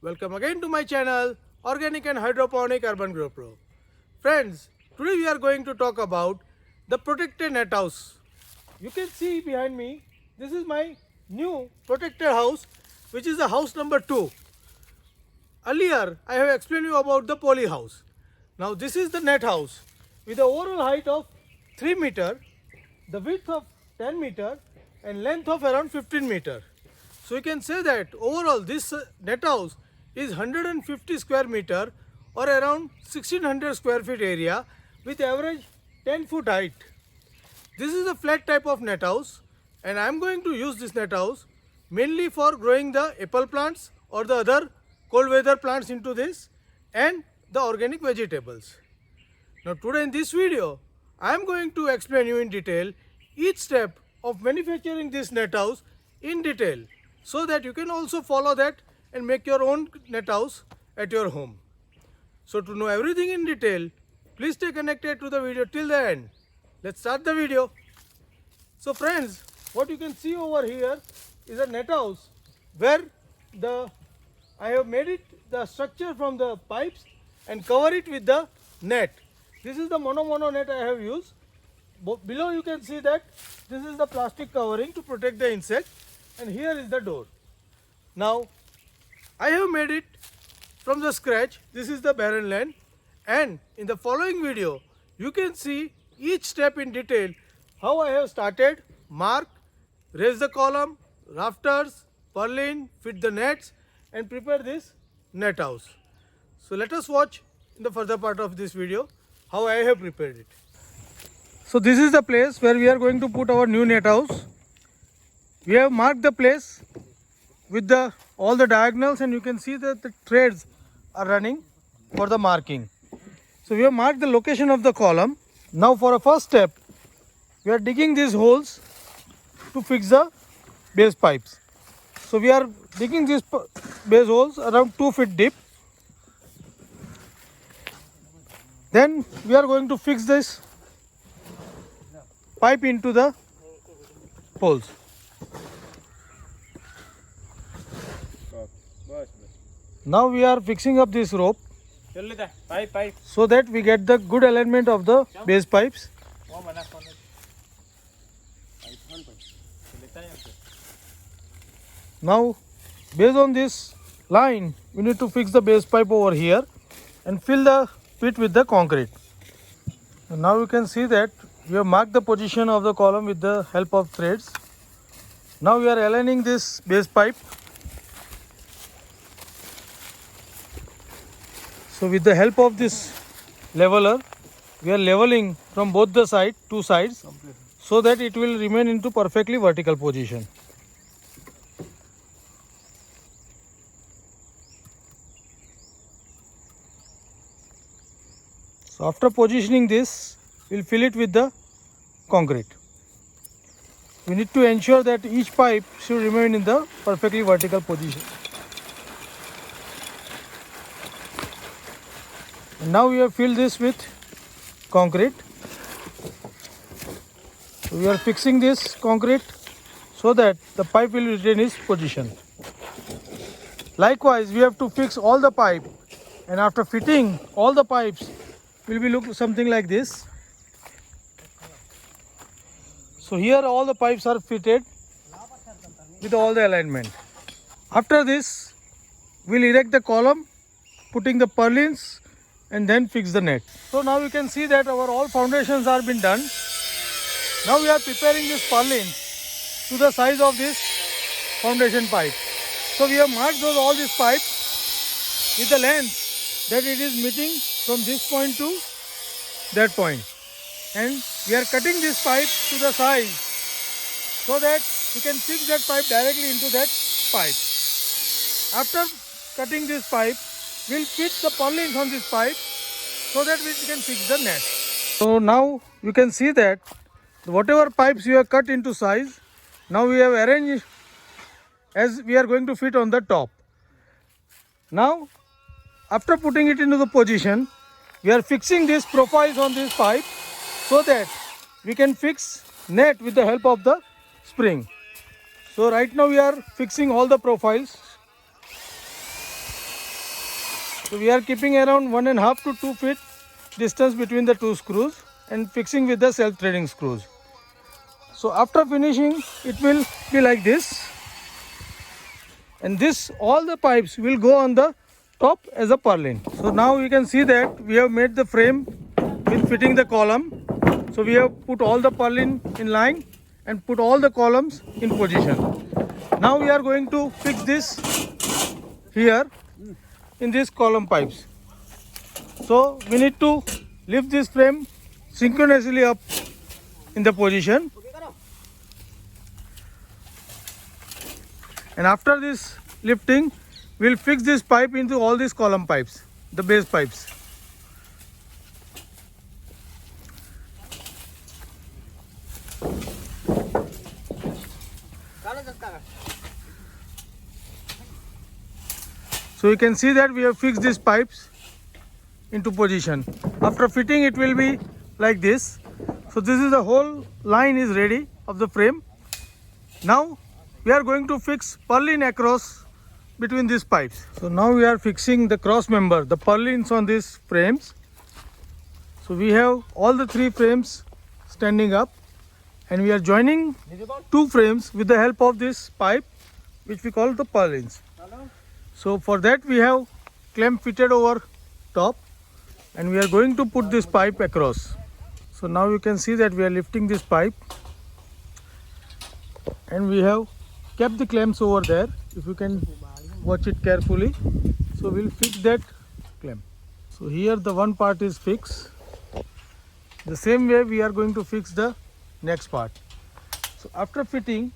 Welcome again to my channel Organic and Hydroponic Urban Grow Pro. Friends, today we are going to talk about the protected net house. You can see behind me, this is my new protected house, which is the house number 2. Earlier I have explained you about the poly house. Now this is the net house with the overall height of 3 meter, the width of 10 meter and length of around 15 meter. So you can say that overall this net house is 150 square meter or around 1600 square feet area with average 10 foot height. This is a flat type of net house and I am going to use this net house mainly for growing the apple plants or the other cold weather plants into this and the organic vegetables. Now today in this video I am going to explain you in detail each step of manufacturing this net house in detail, so that you can also follow that and make your own net house at your home. So to know everything in detail, please stay connected to the video till the end. Let's start the video. So friends, what you can see over here is a net house where I have made it the structure from the pipes and cover it with the net. This is the mono net I have used. Below you can see that this is the plastic covering to protect the insect, and here is the door. Now I have made it from the scratch. This is the barren land, and in the following video you can see each step in detail how I have started, mark, raise the column, rafters, purlin, fit the nets and prepare this net house. So let us watch in the further part of this video how I have prepared it. So this is the place where we are going to put our new net house. We have marked the place with all the diagonals, and you can see that the threads are running for the marking. So we have marked the location of the column. Now for a first step, we are digging these holes to fix the base pipes. So we are digging these base holes around 2 feet deep. Then we are going to fix this pipe into the holes. Now we are fixing up this rope so that we get the good alignment of the base pipes. Now based on this line, we need to fix the base pipe over here and fill the pit with the concrete. And now you can see that we have marked the position of the column with the help of threads. Now we are aligning this base pipe. So with the help of this leveler, we are leveling from both the two sides, so that it will remain into perfectly vertical position. So after positioning this, we will fill it with the concrete. We need to ensure that each pipe should remain in the perfectly vertical position. And now we have filled this with concrete. So we are fixing this concrete so that the pipe will retain its position. Likewise, we have to fix all the pipe, and after fitting all the pipes, will be look something like this. So here all the pipes are fitted with all the alignment. After this, we'll erect the column, putting the purlins and then fix the net. So now you can see that our all foundations are been done. Now we are preparing this purlin to the size of this foundation pipe. So we have marked all these pipes with the length that it is meeting from this point to that point. And we are cutting this pipe to the size so that we can fix that pipe directly into that pipe. After cutting this pipe, we will fit the purlins on this pipe so that we can fix the net. So now you can see that whatever pipes we have cut into size, now we have arranged as we are going to fit on the top. Now after putting it into the position, we are fixing these profiles on this pipe so that we can fix net with the help of the spring. So right now we are fixing all the profiles. So we are keeping around 1.5 to 2 feet distance between the two screws and fixing with the self-threading screws. So after finishing, it will be like this, and this all the pipes will go on the top as a purlin. So now you can see that we have made the frame with fitting the column. So we have put all the purlin in line and put all the columns in position. Now we are going to fix this here in these column pipes. So we need to lift this frame synchronously up in the position, and after this lifting we'll fix this pipe into all these column pipes, the base pipes. So you can see that we have fixed these pipes into position. After fitting, it will be like this. So this is the whole line is ready of the frame. Now we are going to fix purlin across between these pipes. So now we are fixing the cross member, the purlins on these frames. So we have all the three frames standing up, and we are joining two frames with the help of this pipe, which we call the purlins. So for that we have clamp fitted over top, and we are going to put this pipe across. So now you can see that we are lifting this pipe, and we have kept the clamps over there. If you can watch it carefully, so we'll fix that clamp. So here the one part is fixed. The same way we are going to fix the next part. So after fitting,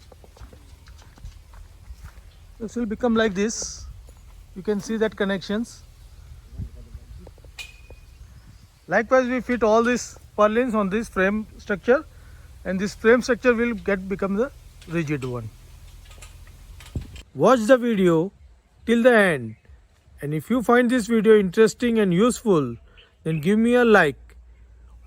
this will become like this. You can see that connections. Likewise, we fit all these purlins on this frame structure, and this frame structure will become the rigid one. Watch the video till the end, and if you find this video interesting and useful, then give me a like.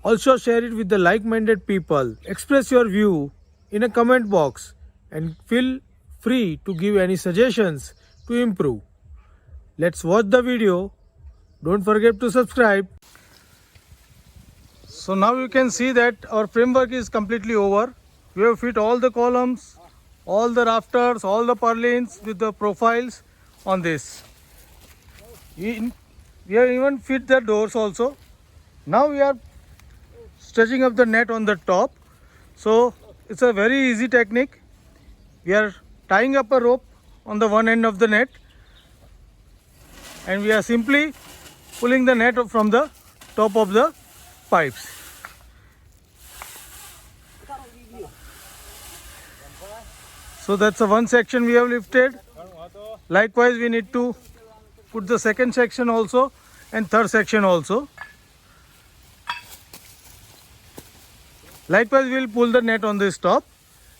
Also share it with the like-minded people. Express your view in a comment box, and feel free to give any suggestions to improve. Let's watch the video. Don't forget to subscribe. So now you can see that our framework is completely over. We have fit all the columns, all the rafters, all the purlins with the profiles on this. We have even fit the doors also. Now we are stretching up the net on the top. So it's a very easy technique. We are tying up a rope on the one end of the net, and we are simply pulling the net from the top of the pipes. So that's the one section we have lifted. Likewise, we need to put the second section also and third section also. Likewise, we'll pull the net on this top,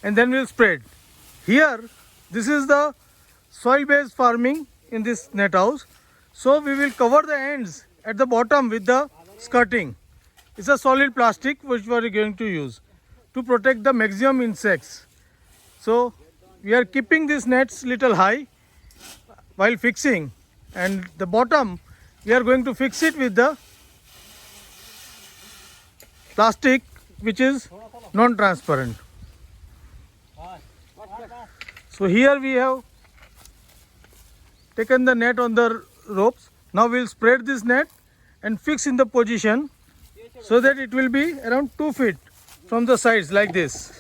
and then we'll spread. Here, this is the soil-based farming in this net house. So we will cover the ends at the bottom with the skirting. It's a solid plastic which we are going to use to protect the maximum insects. So we are keeping these nets little high while fixing, and the bottom we are going to fix it with the plastic which is non-transparent. So here we have taken the net on the ropes. Now we'll spread this net and fix in the position so that it will be around 2 feet from the sides like this.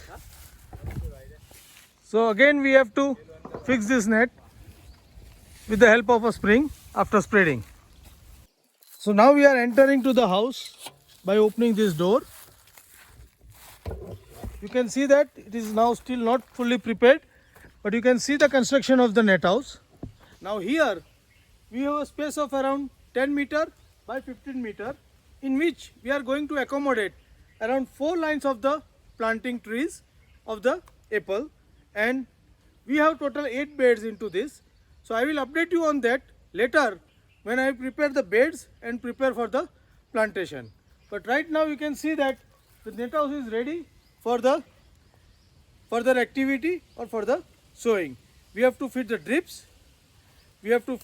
So again we have to fix this net with the help of a spring after spreading. So now we are entering to the house by opening this door. You can see that it is now still not fully prepared, but you can see the construction of the net house. Now here we have a space of around 10 meter by 15 meter, in which we are going to accommodate around 4 lines of the planting trees of the apple, and we have total 8 beds into this. So I will update you on that later when I prepare the beds and prepare for the plantation. But right now you can see that the net house is ready for the further activity or for the sowing. We have to fit the drips, we have to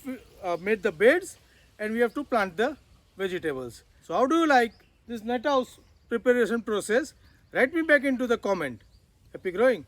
make the beds, and we have to plant the vegetables. So how do you like this net house preparation process? Write me back into the comment. Happy growing!